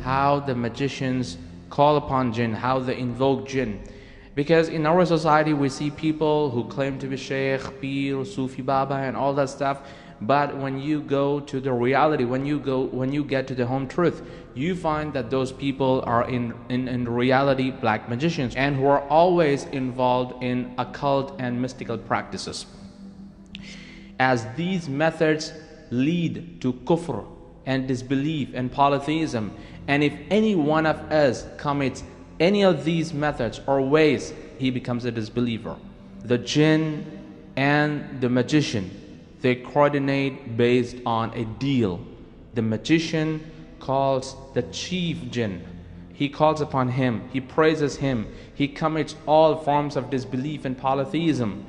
how the magicians call upon jinn, how they invoke jinn. Because in our society we see people who claim to be Sheikh, Pir, Sufi Baba and all that stuff, but when you go to the reality, when you get to the home truth, you find that those people are in reality black magicians, and who are always involved in occult and mystical practices. As these methods lead to kufr and disbelief and polytheism, and if any one of us commits any of these methods or ways, he becomes a disbeliever. The jinn and the magician, they coordinate based on a deal. The magician calls the chief jinn. He calls upon him, he praises him, he commits all forms of disbelief and polytheism,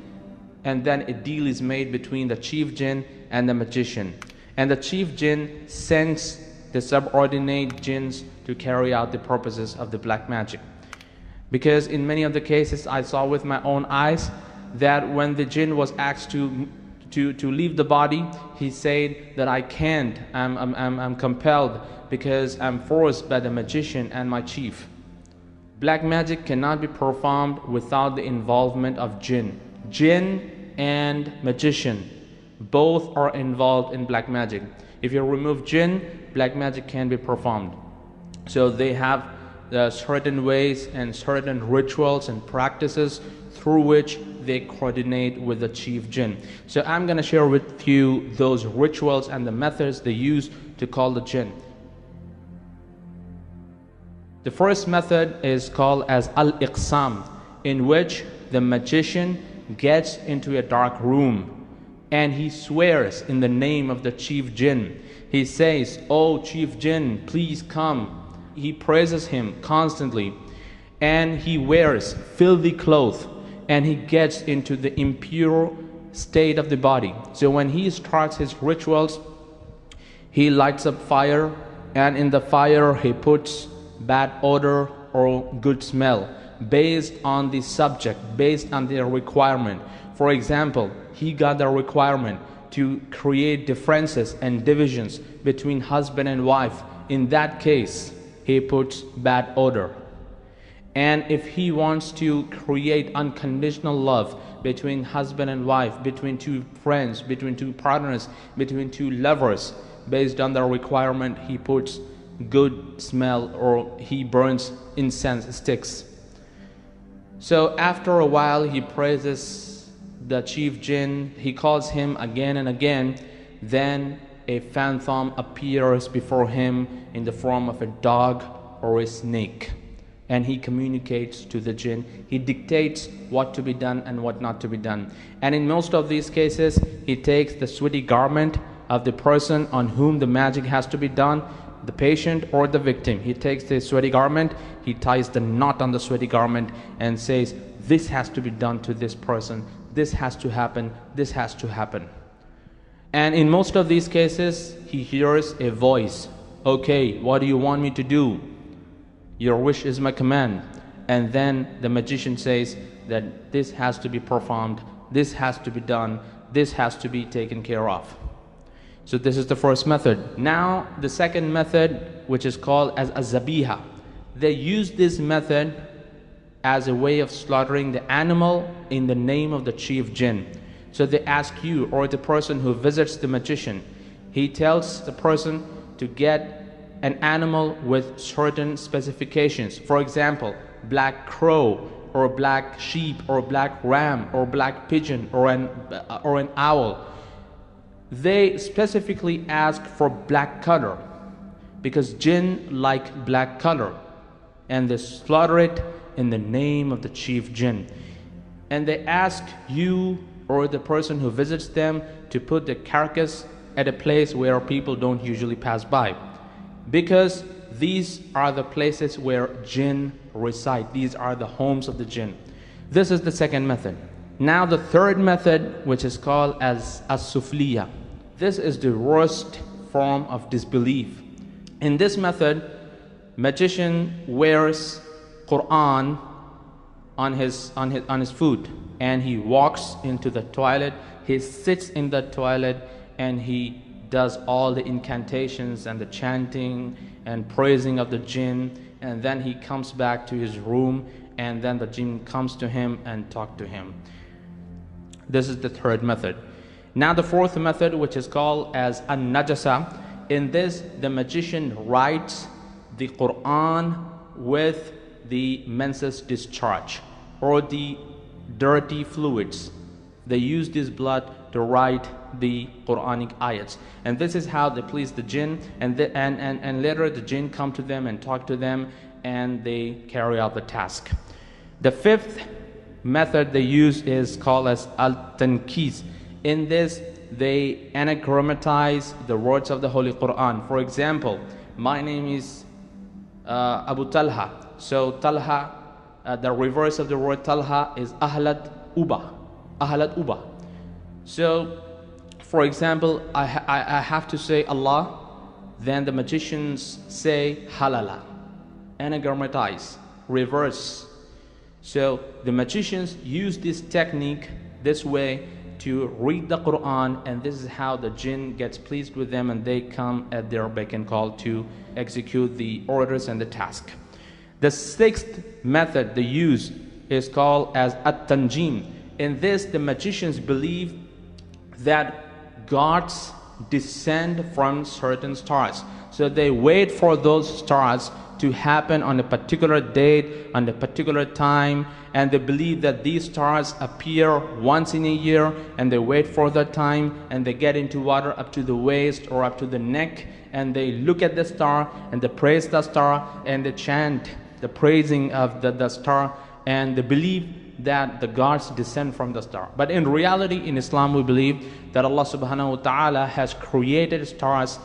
and then a deal is made between the chief jinn and the magician. And the chief jinn sends the subordinate jinns to carry out the purposes of the black magic. Because in many of the cases I saw with my own eyes that when the jinn was asked to leave the body, he said that I can't, I'm compelled because I'm forced by the magician and my chief. Black magic cannot be performed without the involvement of jinn. Jinn and magician, both are involved in black magic. If you remove jinn, black magic can be performed. So they have certain ways and certain rituals and practices through which they coordinate with the chief jinn. So I'm going to share with you those rituals and the methods they use to call the jinn. The first method is called as al-iqsam, in which the magician gets into a dark room and he swears in the name of the chief jinn. He says, "Oh chief jinn, please come." He praises him constantly, and he wears filthy clothes, and he gets into the impure state of the body. So when he starts his rituals, he lights up fire, and in the fire he puts bad odor or good smell based on the subject, based on their requirement. For example, he got the requirement to create differences and divisions between husband and wife. In that case, he puts bad odor. And if he wants to create unconditional love between husband and wife, between two friends, between two partners, between two lovers, based on the requirement, he puts good smell, or he burns incense sticks. So after a while, he praises the chief jinn, he calls him again and again. Then a phantom appears before him in the form of a dog or a snake, and he communicates to the jinn. He dictates what to be done and what not to be done. And in most of these cases, he takes the sweaty garment of the person on whom the magic has to be done, the patient or the victim. He takes the sweaty garment, he ties the knot on the sweaty garment and says, "This has to be done to this person, this has to happen, this has to happen." And in most of these cases, he hears a voice. "Okay, what do you want me to do? Your wish is my command." And then the magician says that this has to be performed, this has to be done, this has to be taken care of. So this is the first method. Now the second method, which is called as a-zabiha. They use this method as a way of slaughtering the animal in the name of the chief jinn. So they ask you, or the person who visits the magician, he tells the person to get an animal with certain specifications. For example, black crow, or black sheep, or black ram, or black pigeon, or an owl. They specifically ask for black color because jinn like black color, and they slaughter it in the name of the chief jinn. And they ask you or the person who visits them to put the carcass at a place where people don't usually pass by, because these are the places where jinn reside. These are the homes of the jinn. This is the second method. Now the third method, which is called as as-sufliya. This is the worst form of disbelief. In this method, magician wears Quran on his foot, and he walks into the toilet, he sits in the toilet, and he does all the incantations and the chanting and praising of the jinn, and then he comes back to his room, and then the jinn comes to him and talk to him. This is the third method. Now the fourth method, which is called as an-najasa. In this, the magician writes the Quran with the menses discharge or the dirty fluids. They use this blood to write the Quranic ayats, and this is how they please the jinn, and later the jinn come to them and talk to them, and they carry out the task. The fifth method they use is called as al-tanqis. In this, they anagrammatize the words of the Holy Quran. For example, my name is Abu Talha. So Talha, the reverse of the word Talha is Ahlat Uba. Ahlat Uba. So, for example, I have to say Allah, then the magicians say Halala. Anagrammatize, reverse. So the magicians use this technique, this way, to read the Quran, and this is how the jinn gets pleased with them, and they come at their beck and call to execute the orders and the task. The sixth method they use is called as at-tanjim. In this, the magicians believe that gods descend from certain stars. So they wait for those stars to happen on a particular date, on a particular time, and they believe that these stars appear once in a year, and they wait for that time, and they get into water up to the waist or up to the neck, and they look at the star, and they praise the star, and they chant the praising of the star, and they believe that the gods descend from the star. But in reality, in Islam, we believe that Allah subhanahu wa ta'ala has created stars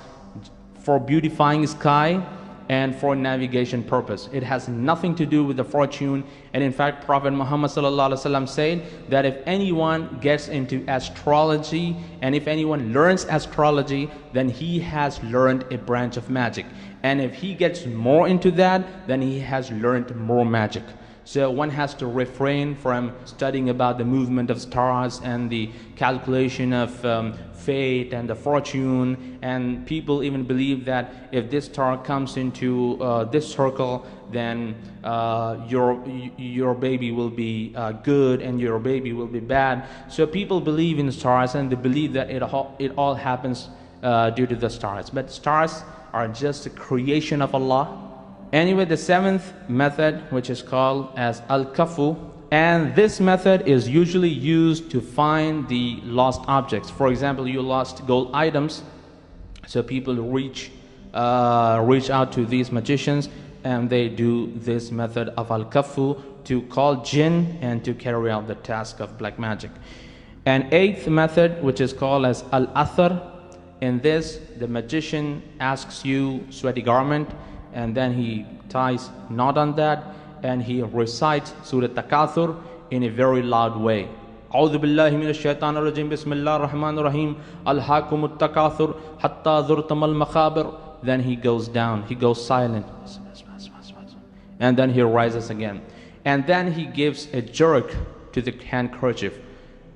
for beautifying sky and for navigation purpose. It has nothing to do with the fortune. And in fact, Prophet Muhammad sallallahu alaihi wasallam said that if anyone gets into astrology and if anyone learns astrology, then he has learned a branch of magic. And if he gets more into that, then he has learned more magic. So one has to refrain from studying about the movement of stars and the calculation of fate and the fortune. And people even believe that if this star comes into this circle, then your baby will be good and your baby will be bad. So people believe in stars, and they believe that it all happens due to the stars. But stars are just a creation of Allah. Anyway, the seventh method, which is called as al-kafu, and this method is usually used to find the lost objects. For example, you lost gold items, so people reach out to these magicians, and they do this method of al-kafu to call jinn and to carry out the task of black magic. And eighth method, which is called as al-athar. In this, the magician asks you sweaty garment, and then he ties knot on that, and he recites Surah Takathur in a very loud way. A'udhu billahi minash shaitanir rajim, bismillahir rahmanir rahim, alhaakumut takathur hatta zurtamal makhabir. Then he goes down, he goes silent, and then he rises again, and then he gives a jerk to the handkerchief,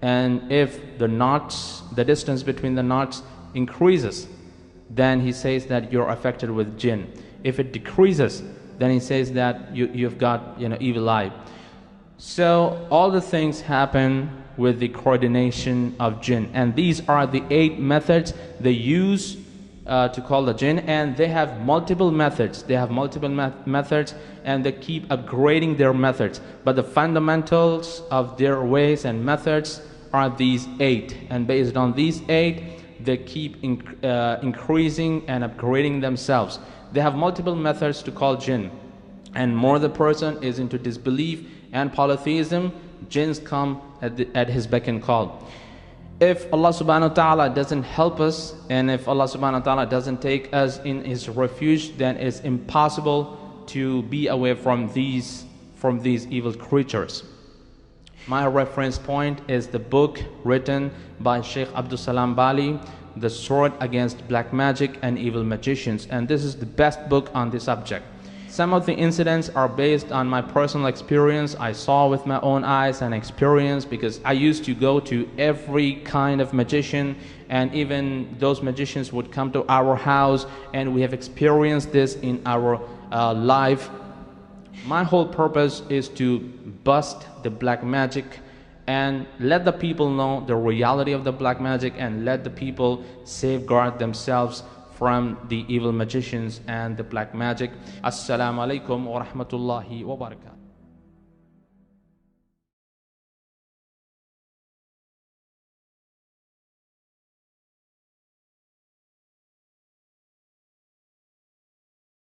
and if the knots, the distance between the knots increases, then he says that you're affected with jinn. If it decreases, then he says that you've got evil eye. So all the things happen with the coordination of jinn, and these are the 8 methods they use to call the jinn, and they have multiple methods. They have multiple methods, and they keep upgrading their methods. But the fundamentals of their ways and methods are these 8, and based on these 8, they keep increasing and upgrading themselves. They have multiple methods to call jinn, and more the person is into disbelief and polytheism, jinns come at his beck and call. If Allah subhanahu wa ta'ala doesn't help us, and if Allah subhanahu wa ta'ala doesn't take us in his refuge, then it's impossible to be away from these evil creatures. My reference point is the book written by Sheikh Abdul Salam Bali, The Sword Against Black Magic and Evil Magicians, and this is the best book on this subject. Some of the incidents are based on my personal experience. I saw with my own eyes and experience, because I used to go to every kind of magician, and even those magicians would come to our house, and we have experienced this in our life. My whole purpose is to bust the black magic and let the people know the reality of the black magic, and let the people safeguard themselves from the evil magicians and the black magic. Assalamu alaikum wa rahmatullahi wa barakatuh.